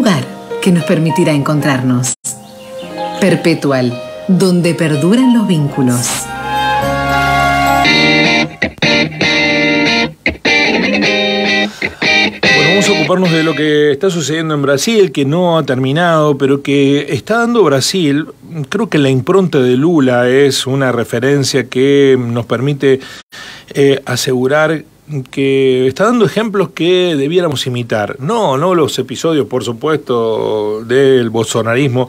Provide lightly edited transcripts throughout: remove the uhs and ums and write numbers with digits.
lugar que nos permitirá encontrarnos. Perpetual, donde perduran los vínculos. Bueno, vamos a ocuparnos de lo que está sucediendo en Brasil, que no ha terminado, pero que está dando Brasil. Creo que la impronta de Lula es una referencia que nos permite asegurar que está dando ejemplos que debiéramos imitar. No los episodios, por supuesto, del bolsonarismo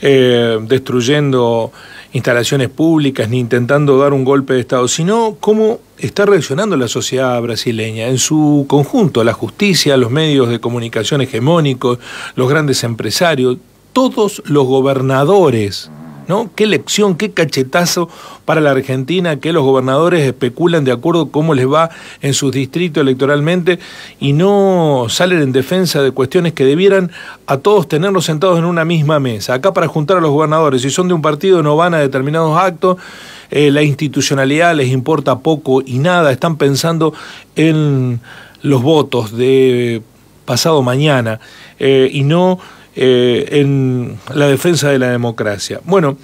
destruyendo instalaciones públicas ni intentando dar un golpe de Estado, sino cómo está reaccionando la sociedad brasileña en su conjunto, la justicia, los medios de comunicación hegemónicos, los grandes empresarios, todos los gobernadores, ¿no? Qué lección, qué cachetazo para la Argentina, que los gobernadores especulan de acuerdo a cómo les va en sus distritos electoralmente y no salen en defensa de cuestiones que debieran a todos tenerlos sentados en una misma mesa. Acá para juntar a los gobernadores, si son de un partido no van a determinados actos, la institucionalidad les importa poco y nada, están pensando en los votos de pasado mañana y no en la defensa de la democracia. Bueno,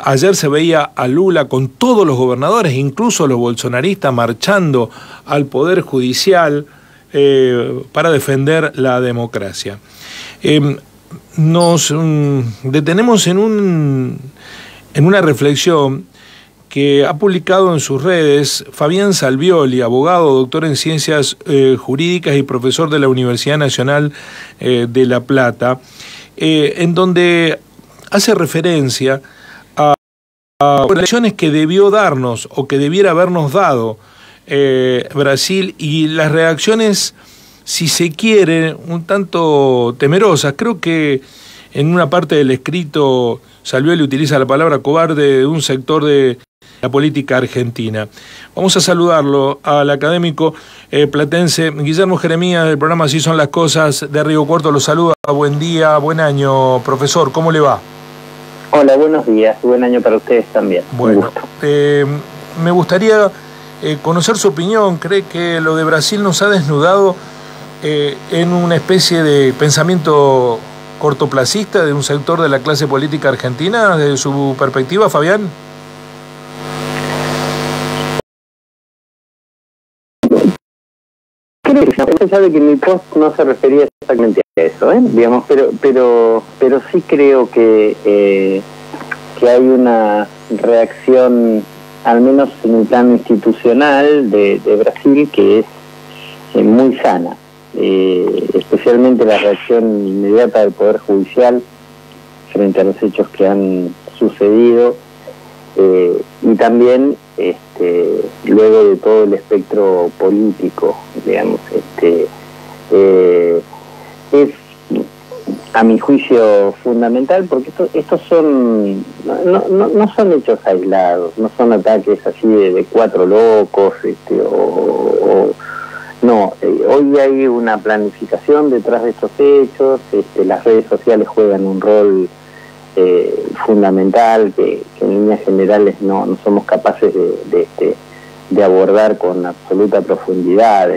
ayer se veía a Lula con todos los gobernadores, incluso los bolsonaristas, marchando al Poder Judicial para defender la democracia. Nos detenemos en una reflexión que ha publicado en sus redes Fabián Salvioli, abogado, doctor en ciencias jurídicas y profesor de la Universidad Nacional de La Plata, en donde hace referencia a lecciones que debió darnos o que debiera habernos dado Brasil y las reacciones, si se quiere, un tanto temerosas. Creo que en una parte del escrito Salvioli utiliza la palabra cobarde de un sector de la política argentina. Vamos a saludarlo al académico platense Guillermo Jeremías del programa Así son las cosas de Río Cuarto. Lo saluda, buen día, buen año, profesor, ¿cómo le va? Hola, buenos días, buen año para ustedes también. Bueno, me gustaría conocer su opinión. ¿Cree que lo de Brasil nos ha desnudado en una especie de pensamiento cortoplacista de un sector de la clase política argentina, desde su perspectiva, Fabián? Usted sabe que mi post no se refería exactamente a eso, digamos, pero sí creo que hay una reacción, al menos en el plano institucional de Brasil, que es muy sana, especialmente la reacción inmediata del Poder Judicial frente a los hechos que han sucedido, y también luego de todo el espectro político, digamos, es a mi juicio fundamental, porque estos son no son hechos aislados, no son ataques así de cuatro locos, no, hoy hay una planificación detrás de estos hechos. Las redes sociales juegan un rol fundamental que en líneas generales no somos capaces de abordar con absoluta profundidad,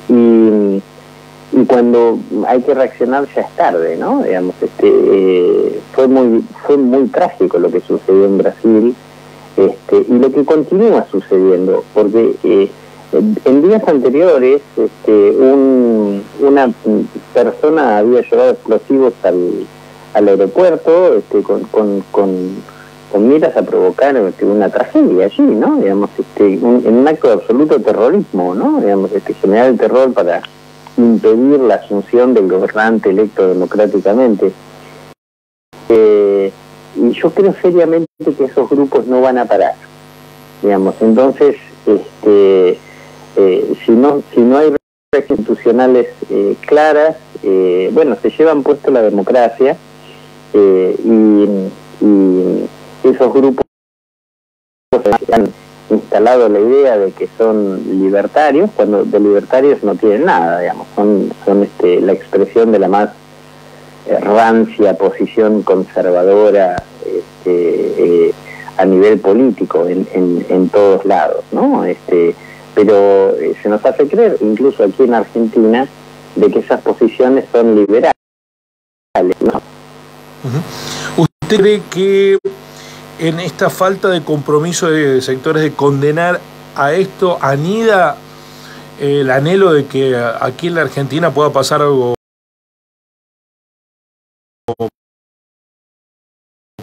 y cuando hay que reaccionar ya es tarde, ¿no? Digamos, fue muy trágico lo que sucedió en Brasil, y lo que continúa sucediendo, porque en días anteriores una persona había llevado explosivos al aeropuerto con miras a provocar una tragedia allí, ¿no? Digamos, en un acto de absoluto terrorismo, ¿no? Digamos, generar el terror para impedir la asunción del gobernante electo democráticamente. Y yo creo seriamente que esos grupos no van a parar, digamos. Entonces, si no hay reglas institucionales claras, bueno, se llevan puesto la democracia, y esos grupos han instalado la idea de que son libertarios, cuando de libertarios no tienen nada, digamos, son la expresión de la más rancia posición conservadora a nivel político en todos lados, ¿no? Pero se nos hace creer, incluso aquí en Argentina, de que esas posiciones son liberales, ¿no? ¿Usted cree que en esta falta de compromiso de sectores de condenar a esto anida el anhelo de que aquí en la Argentina pueda pasar algo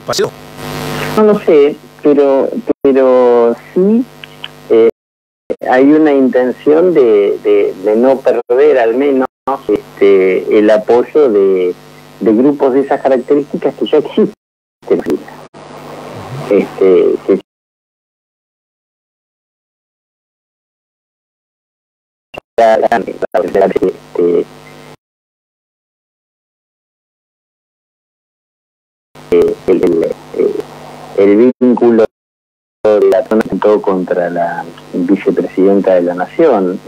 parecido? No lo sé, pero sí hay una intención de no perder al menos el apoyo de grupos de esas características que ya existen. Que el vínculo de la zona contra la vicepresidenta de la Nación,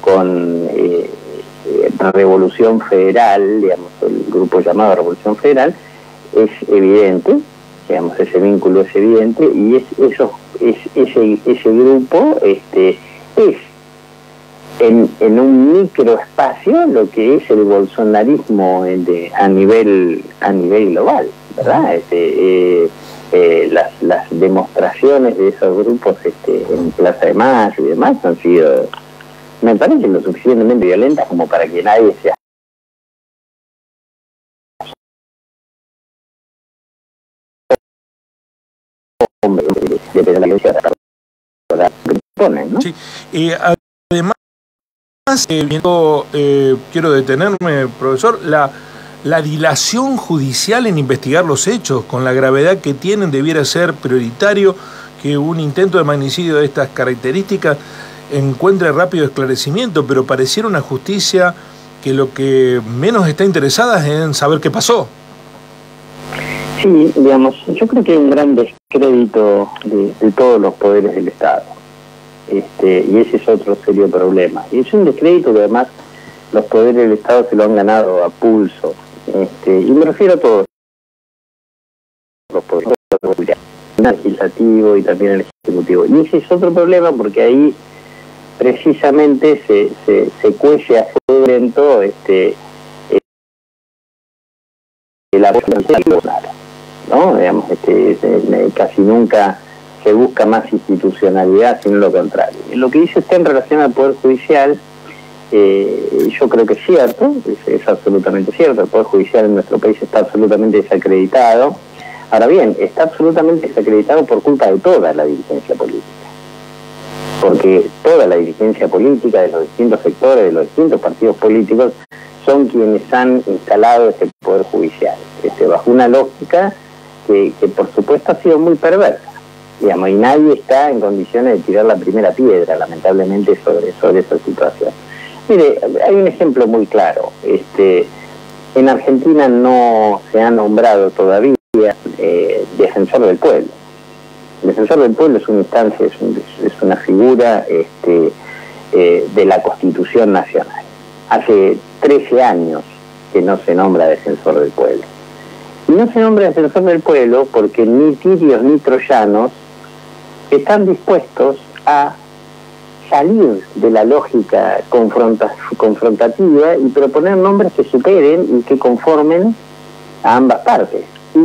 con la Revolución Federal, digamos, el grupo llamado Revolución Federal, es evidente, digamos, ese vínculo es evidente, y ese grupo es en un microespacio lo que es el bolsonarismo a nivel global, ¿verdad? Las demostraciones de esos grupos en Plaza de Mayo y demás han sido, me parece, lo suficientemente violentas como para que nadie se de la iglesia ponen, ¿no? Sí, y además quiero detenerme, profesor, la dilación judicial en investigar los hechos, con la gravedad que tienen, debiera ser prioritario que un intento de magnicidio de estas características encuentre rápido esclarecimiento, pero pareciera una justicia que lo que menos está interesada es en saber qué pasó. Sí, digamos, yo creo que hay un gran descrédito de todos los poderes del Estado. Y ese es otro serio problema. Y es un descrédito que además los poderes del Estado se lo han ganado a pulso. Y me refiero a todos los poderes, el legislativo y también el ejecutivo. Y ese es otro problema porque ahí precisamente se cuece a fuego lento el apoyo, ¿no? Digamos, casi nunca se busca más institucionalidad, sino lo contrario. Lo que dice usted en relación al Poder Judicial, yo creo que es cierto, es absolutamente cierto. El Poder Judicial en nuestro país está absolutamente desacreditado. Ahora bien, está absolutamente desacreditado por culpa de toda la dirigencia política. Porque toda la dirigencia política de los distintos sectores, de los distintos partidos políticos, son quienes han instalado este Poder Judicial, bajo una lógica que por supuesto ha sido muy perversa, digamos, y nadie está en condiciones de tirar la primera piedra, lamentablemente, sobre esa situación. Mire, hay un ejemplo muy claro. En Argentina no se ha nombrado todavía defensor del pueblo. El defensor del pueblo es una instancia, es una figura de la Constitución Nacional. Hace 13 años que no se nombra defensor del pueblo. Y no se nombra defensor del pueblo porque ni tirios ni troyanos están dispuestos a salir de la lógica confrontativa y proponer nombres que superen y que conformen a ambas partes. Y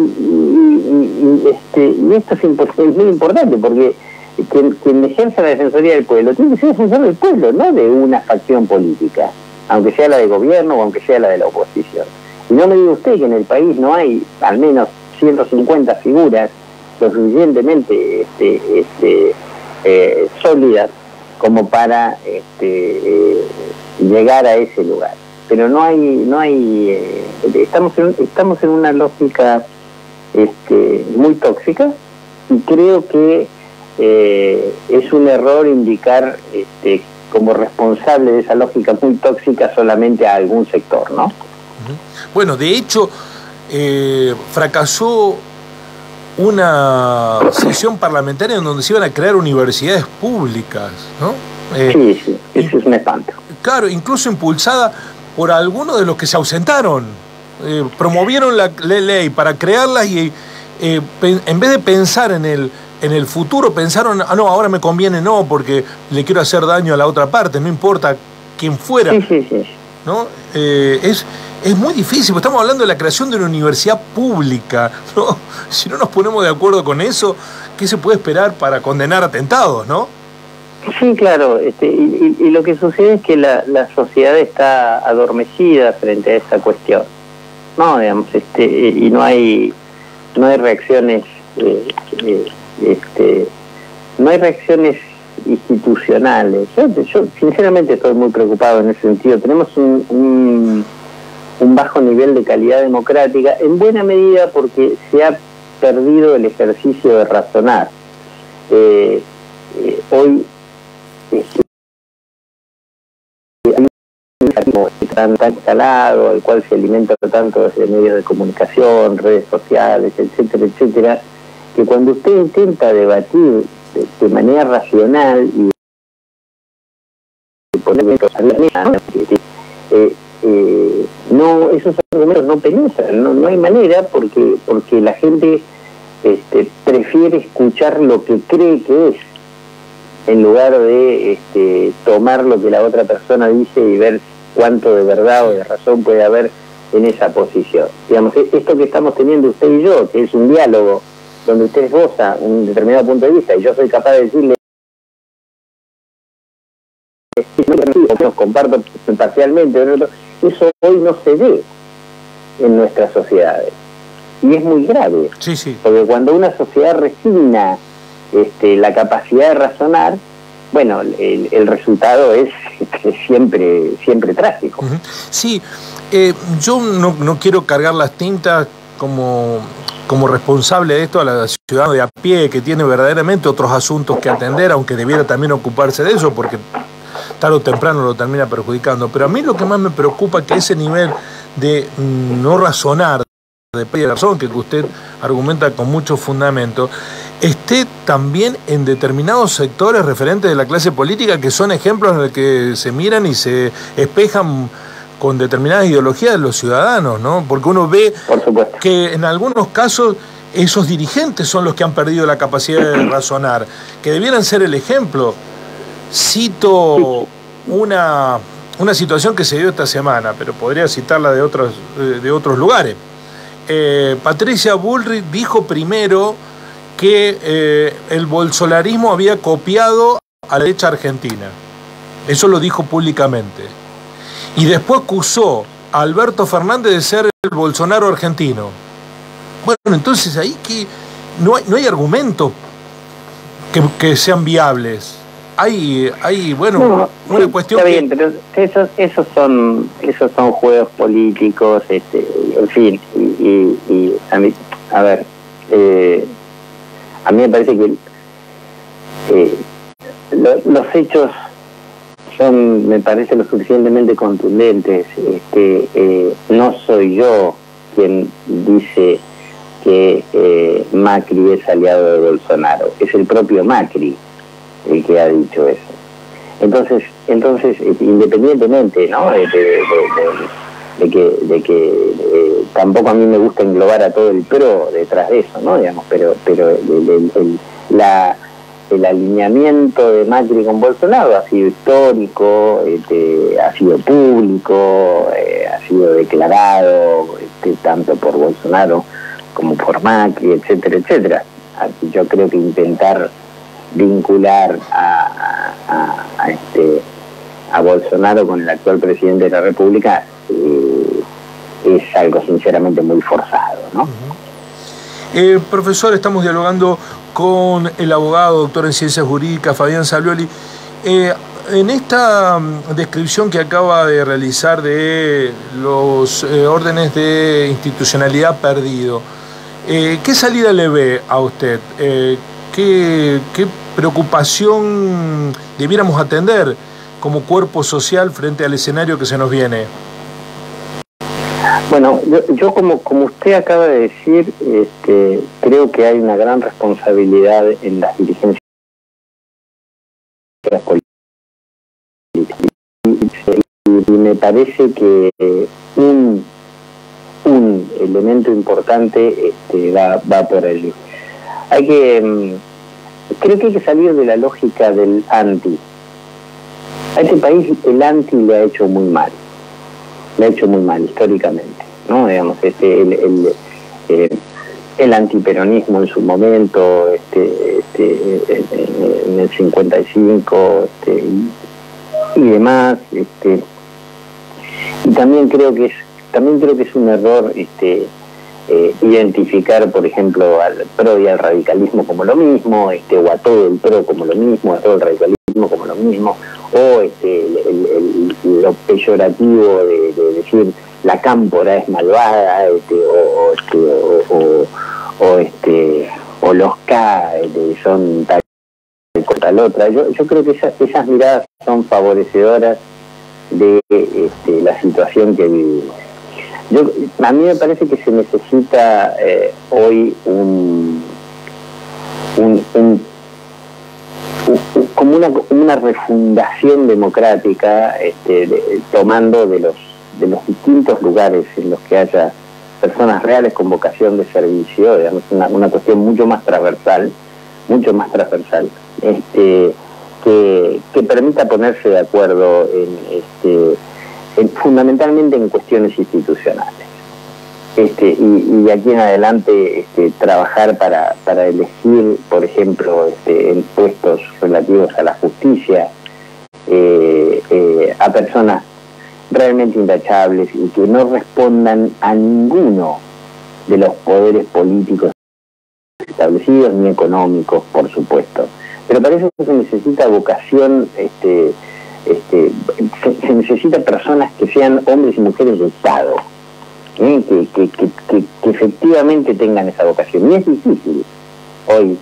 esto es muy importante porque quien ejerce la defensoría del pueblo tiene que ser defensor del pueblo, no de una facción política, aunque sea la de gobierno o aunque sea la de la oposición. Y no me diga usted que en el país no hay al menos 150 figuras lo suficientemente sólidas como para llegar a ese lugar. Pero no hay estamos en una lógica muy tóxica, y creo que es un error indicar como responsable de esa lógica muy tóxica solamente a algún sector, ¿no? Bueno, de hecho, fracasó una sesión parlamentaria en donde se iban a crear universidades públicas, ¿no? Sí, eso es un espanto. Claro, incluso impulsada por algunos de los que se ausentaron. Promovieron la ley para crearlas y en vez de pensar en el futuro, pensaron, no, ahora me conviene no, porque le quiero hacer daño a la otra parte, no importa quién fuera. Sí. ¿no? Es muy difícil, porque estamos hablando de la creación de una universidad pública, ¿no? Si no nos ponemos de acuerdo con eso, ¿qué se puede esperar para condenar atentados, no? Sí, claro, y lo que sucede es que la sociedad está adormecida frente a esa cuestión, no, digamos, y no hay reacciones, no hay reacciones institucionales. Yo sinceramente estoy muy preocupado en ese sentido. Tenemos un bajo nivel de calidad democrática, en buena medida porque se ha perdido el ejercicio de razonar. Hoy tan instalado, al cual se alimenta tanto desde medios de comunicación, redes sociales, etcétera, etcétera, que cuando usted intenta debatir de manera racional y poner no, esos argumentos no penetran, no hay manera, porque la gente prefiere escuchar lo que cree que es, en lugar de tomar lo que la otra persona dice y ver cuánto de verdad o de razón puede haber en esa posición. Digamos, esto que estamos teniendo usted y yo, que es un diálogo donde usted esboza un determinado punto de vista y yo soy capaz de decirle no comparto parcialmente, eso hoy no se ve en nuestras sociedades y es muy grave. Sí, sí. Porque cuando una sociedad resigna la capacidad de razonar, bueno, el resultado es siempre trágico. Sí, yo no quiero cargar las tintas como responsable de esto a la ciudadana de a pie, que tiene verdaderamente otros asuntos que atender, aunque debiera también ocuparse de eso, porque tarde o temprano lo termina perjudicando. Pero a mí lo que más me preocupa es que ese nivel de no razonar, de pérdida de razón, que usted argumenta con mucho fundamento, esté también en determinados sectores referentes de la clase política que son ejemplos en los que se miran y se espejan con determinadas ideologías de los ciudadanos, ¿no? Porque uno ve que en algunos casos esos dirigentes son los que han perdido la capacidad de razonar, que debieran ser el ejemplo. Cito una situación que se dio esta semana, pero podría citarla de otros lugares. Patricia Bullrich dijo primero que el bolsonarismo había copiado a la derecha argentina. Eso lo dijo públicamente. Y después acusó a Alberto Fernández de ser el Bolsonaro argentino. Bueno, entonces ahí que no hay argumentos que sean viables. Hay bueno, una cuestión. Está bien, pero esos son juegos políticos, en fin, y a mí, a ver, a mí me parece que los hechos son, me parece, lo suficientemente contundentes. No soy yo quien dice que Macri es aliado de Bolsonaro, es el propio Macri el que ha dicho eso. Entonces independientemente, ¿no?, de que tampoco a mí me gusta englobar a todo el PRO detrás de eso, ¿no?, digamos, pero el alineamiento de Macri con Bolsonaro ha sido histórico, ha sido público, ha sido declarado tanto por Bolsonaro como por Macri, etcétera, etcétera. Así yo creo que intentar vincular a Bolsonaro con el actual presidente de la República es algo sinceramente muy forzado, ¿no? Profesor, estamos dialogando con el abogado, doctor en Ciencias Jurídicas, Fabián Savioli. En esta descripción que acaba de realizar de los órdenes de institucionalidad perdido, ¿qué salida le ve a usted? ¿Qué preocupación debiéramos atender como cuerpo social frente al escenario que se nos viene? Bueno, yo como usted acaba de decir, creo que hay una gran responsabilidad en las dirigencias políticas. Y me parece que un elemento importante va por allí. Creo que hay que salir de la lógica del anti. A este país el anti le ha hecho muy mal. le ha hecho muy mal históricamente, ¿no? Digamos, el antiperonismo en su momento, en el 55, y demás, y también creo que es un error identificar, por ejemplo, al PRO y al radicalismo como lo mismo, o a todo el PRO como lo mismo, a todo el radicalismo como lo mismo, o lo peyorativo de decir la cámpora es malvada, o los K son tal contra la otra. Yo creo que esas miradas son favorecedoras de la situación que vivimos. A mí me parece que se necesita hoy como una refundación democrática, tomando de los distintos lugares en los que haya personas reales con vocación de servicio, digamos, una cuestión mucho más transversal, que permita ponerse de acuerdo fundamentalmente en cuestiones institucionales. Y de aquí en adelante trabajar para elegir, por ejemplo, en puestos relativos a la justicia, a personas realmente intachables y que no respondan a ninguno de los poderes políticos establecidos ni económicos, por supuesto. Pero para eso se necesita vocación, se necesita personas que sean hombres y mujeres de Estado, que efectivamente tengan esa vocación. Y es difícil hoy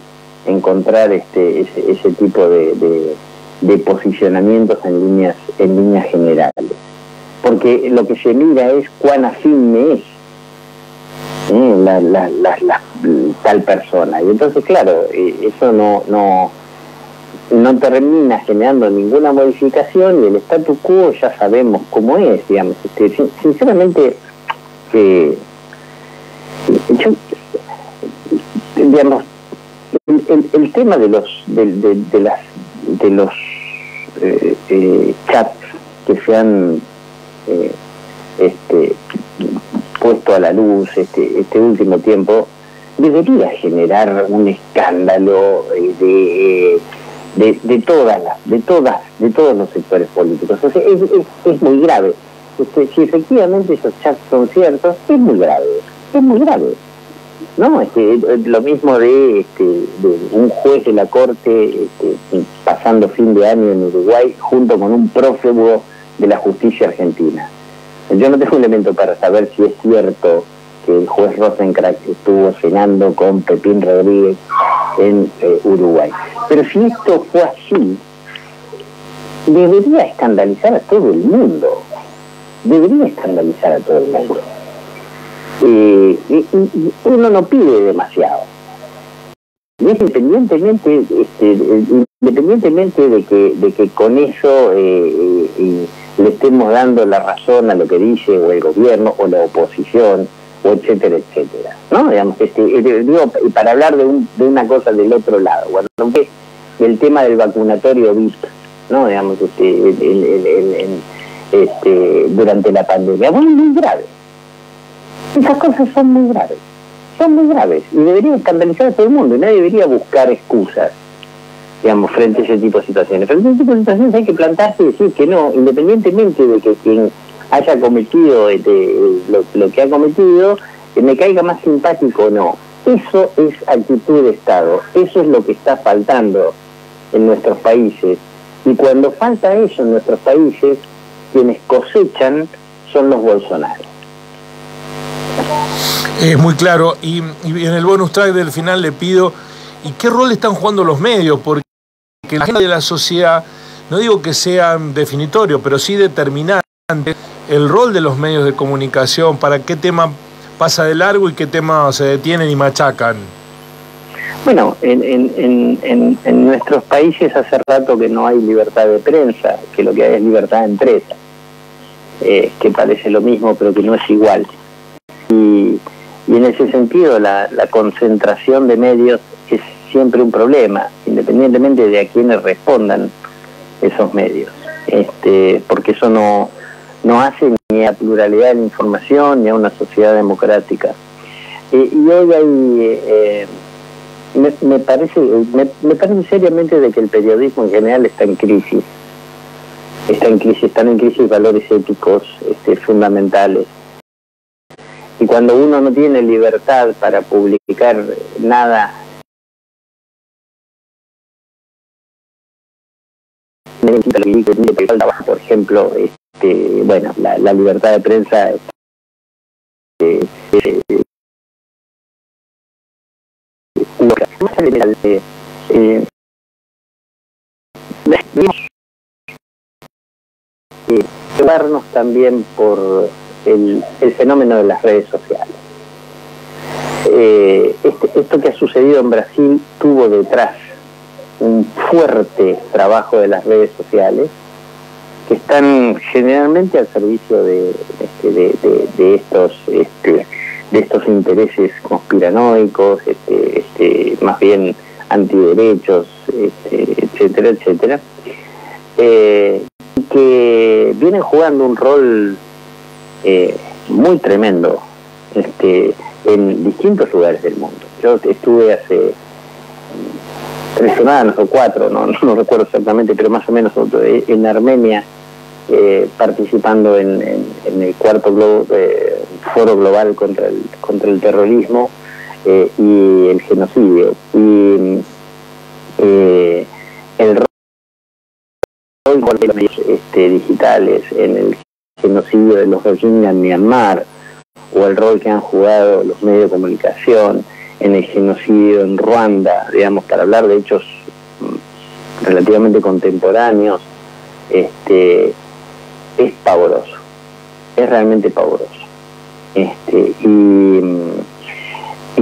encontrar ese tipo de posicionamientos en líneas generales, porque lo que se mira es cuán afín me es tal persona, y entonces claro, eso no termina generando ninguna modificación, y el statu quo ya sabemos cómo es, digamos. Sinceramente, digamos, el tema de los chats que se han puesto a la luz este último tiempo debería generar un escándalo de todos los sectores políticos. O sea, es muy grave. Si efectivamente esos chats son ciertos, es muy grave, ¿no? Lo mismo de un juez de la corte pasando fin de año en Uruguay junto con un prófugo de la justicia argentina. Yo no tengo elemento para saber si es cierto que el juez Rosencrantz estuvo cenando con Pepín Rodríguez en Uruguay. Pero si esto fue así, debería escandalizar a todo el mundo. Uno no pide demasiado. Y es independientemente de que con eso le estemos dando la razón a lo que dice o el gobierno o la oposición, o etcétera, ¿no? Digamos, digo, para hablar de una cosa del otro lado, bueno, el tema del vacunatorio VIP, ¿no? Digamos, durante la pandemia, bueno, muy grave. Esas cosas son muy graves, y deberían escandalizar a todo el mundo, y nadie debería buscar excusas, digamos, frente a ese tipo de situaciones. Frente a ese tipo de situaciones hay que plantarse y decir que no, independientemente de que quien haya cometido lo que ha cometido, me caiga más simpático o no. Eso es actitud de Estado, eso es lo que está faltando en nuestros países, y cuando falta eso en nuestros países, quienes cosechan son los Bolsonaro. Es muy claro, y en el bonus track del final le pido, ¿y qué rol están jugando los medios? Porque la agenda de la sociedad, no digo que sean definitorios, pero sí determinantes, el rol de los medios de comunicación, para qué tema pasa de largo y qué tema se detienen y machacan. Bueno, en nuestros países hace rato que no hay libertad de prensa, que lo que hay es libertad de empresa, que parece lo mismo pero que no es igual. Y en ese sentido la concentración de medios es siempre un problema, independientemente de a quiénes respondan esos medios, porque eso no no hace ni a pluralidad de la información ni a una sociedad democrática. Y hoy hay, me parece seriamente de que el periodismo en general está en crisis. Están en crisis valores éticos fundamentales. Y cuando uno no tiene libertad para publicar nada, por ejemplo, bueno, la libertad de prensa llevarnos también por el fenómeno de las redes sociales. Esto que ha sucedido en Brasil tuvo detrás un fuerte trabajo de las redes sociales que están generalmente al servicio de estos intereses conspiranoicos, más bien antiderechos, etcétera, etcétera, que vienen jugando un rol muy tremendo en distintos lugares del mundo. Yo estuve hace 3 semanas o 4, no recuerdo exactamente, pero más o menos en Armenia, participando en el cuarto foro global contra el terrorismo y el genocidio. Y el rol de los medios digitales en el genocidio de los Rohingya en Myanmar, o el rol que han jugado los medios de comunicación en el genocidio en Ruanda, digamos, para hablar de hechos relativamente contemporáneos, es pavoroso, es realmente pavoroso. Y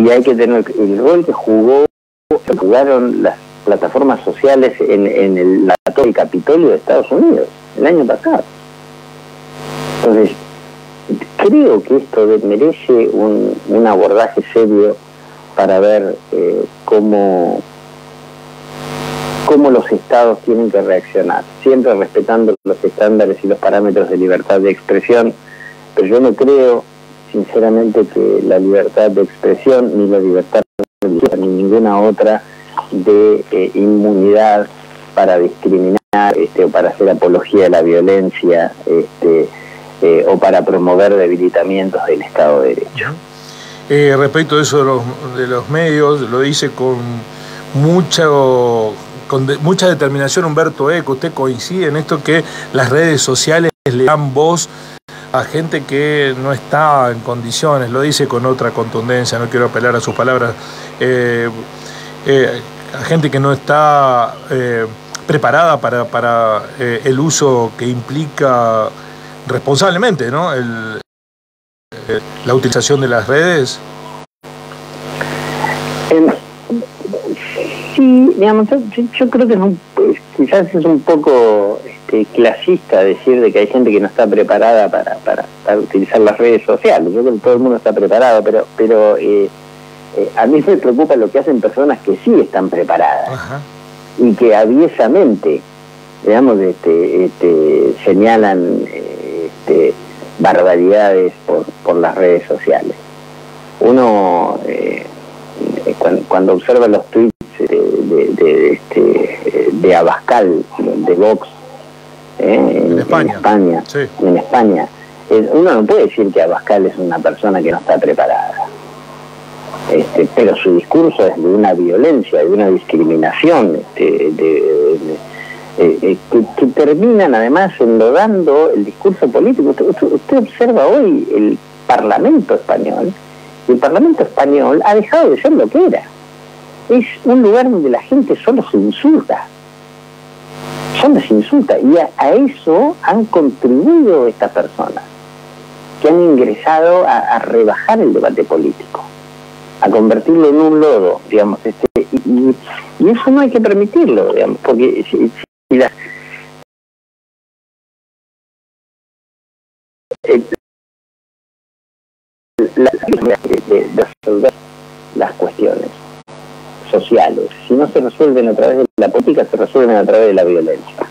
hay que tener el rol que jugaron las plataformas sociales en el atentado del Capitolio de Estados Unidos el año pasado. Entonces, creo que esto merece un abordaje serio para ver cómo los estados tienen que reaccionar, siempre respetando los estándares y los parámetros de libertad de expresión, pero yo no creo, sinceramente, que la libertad de expresión, ni la libertad religiosa, ni ninguna otra de inmunidad para discriminar o para hacer apología de la violencia o para promover debilitamientos del Estado de Derecho. Respecto a eso de los medios, lo dice con mucha determinación Humberto Eco. ¿Usted coincide en esto que las redes sociales le dan voz a gente que no está en condiciones? Lo dice con otra contundencia, no quiero apelar a sus palabras, a gente que no está preparada para el uso que implica responsablemente, ¿no?, la utilización de las redes. Sí, digamos, yo creo que quizás es un poco clasista decir de que hay gente que no está preparada para utilizar las redes sociales. Yo creo que todo el mundo está preparado, pero a mí me preocupa lo que hacen personas que sí están preparadas. Ajá. Y que aviesamente, digamos, señalan barbaridades por las redes sociales. Uno cuando observa los tweets de Abascal, de Vox, en España, sí. En España, uno no puede decir que Abascal es una persona que no está preparada, pero su discurso es de una violencia, de una discriminación, que terminan además enlodando el discurso político. Usted observa hoy el Parlamento español, y el Parlamento español ha dejado de ser lo que era. Es un lugar donde la gente solo se insulta, y a eso han contribuido estas personas que han ingresado a rebajar el debate político, a convertirlo en un lodo, digamos, y eso no hay que permitirlo, digamos, porque si de resolver las cuestiones sociales, si no se resuelven a través de la política, se resuelven a través de la violencia.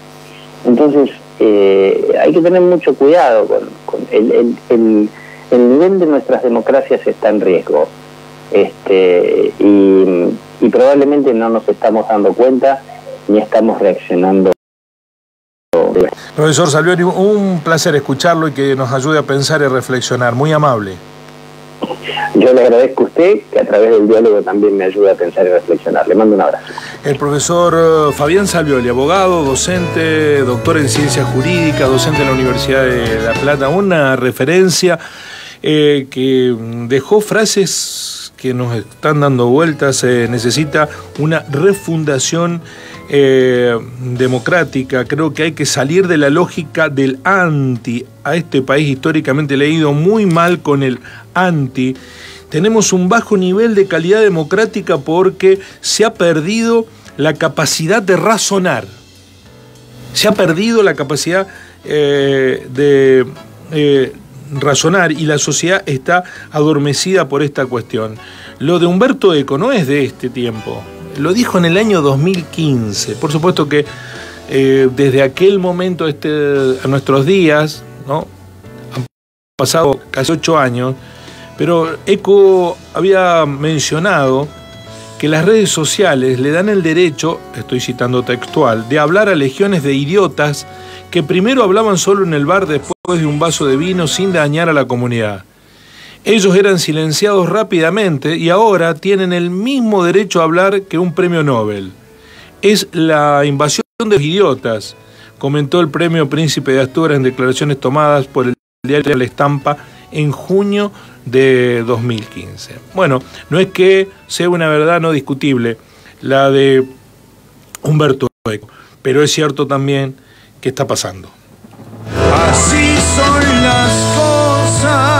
Entonces, hay que tener mucho cuidado con el nivel de nuestras democracias está en riesgo. Y probablemente no nos estamos dando cuenta ni estamos reaccionando. Profesor Salvioli, un placer escucharlo y que nos ayude a pensar y reflexionar. Muy amable. Yo le agradezco a usted que a través del diálogo también me ayude a pensar y reflexionar. Le mando un abrazo. El profesor Fabián Salvioli, abogado, docente, doctor en ciencias jurídicas, docente en la Universidad de La Plata, una referencia que dejó frases que nos están dando vueltas. Necesita una refundación democrática. Creo que hay que salir de la lógica del anti. A este país históricamente le ha ido muy mal con el anti. Tenemos un bajo nivel de calidad democrática porque se ha perdido la capacidad de razonar. Se ha perdido la capacidad de razonar y la sociedad está adormecida por esta cuestión. Lo de Humberto Eco no es de este tiempo. Lo dijo en el año 2015. Por supuesto que desde aquel momento a nuestros días, ¿no? Han pasado casi 8 años, pero Eco había mencionado que las redes sociales le dan el derecho, estoy citando textual, de hablar a legiones de idiotas que primero hablaban solo en el bar después de un vaso de vino sin dañar a la comunidad. Ellos eran silenciados rápidamente y ahora tienen el mismo derecho a hablar que un premio Nobel. Es la invasión de los idiotas, comentó el premio Príncipe de Asturias en declaraciones tomadas por el diario La Estampa en junio de 2015. Bueno, no es que sea una verdad no discutible la de Humberto Eco, pero es cierto también que está pasando. Así son las cosas.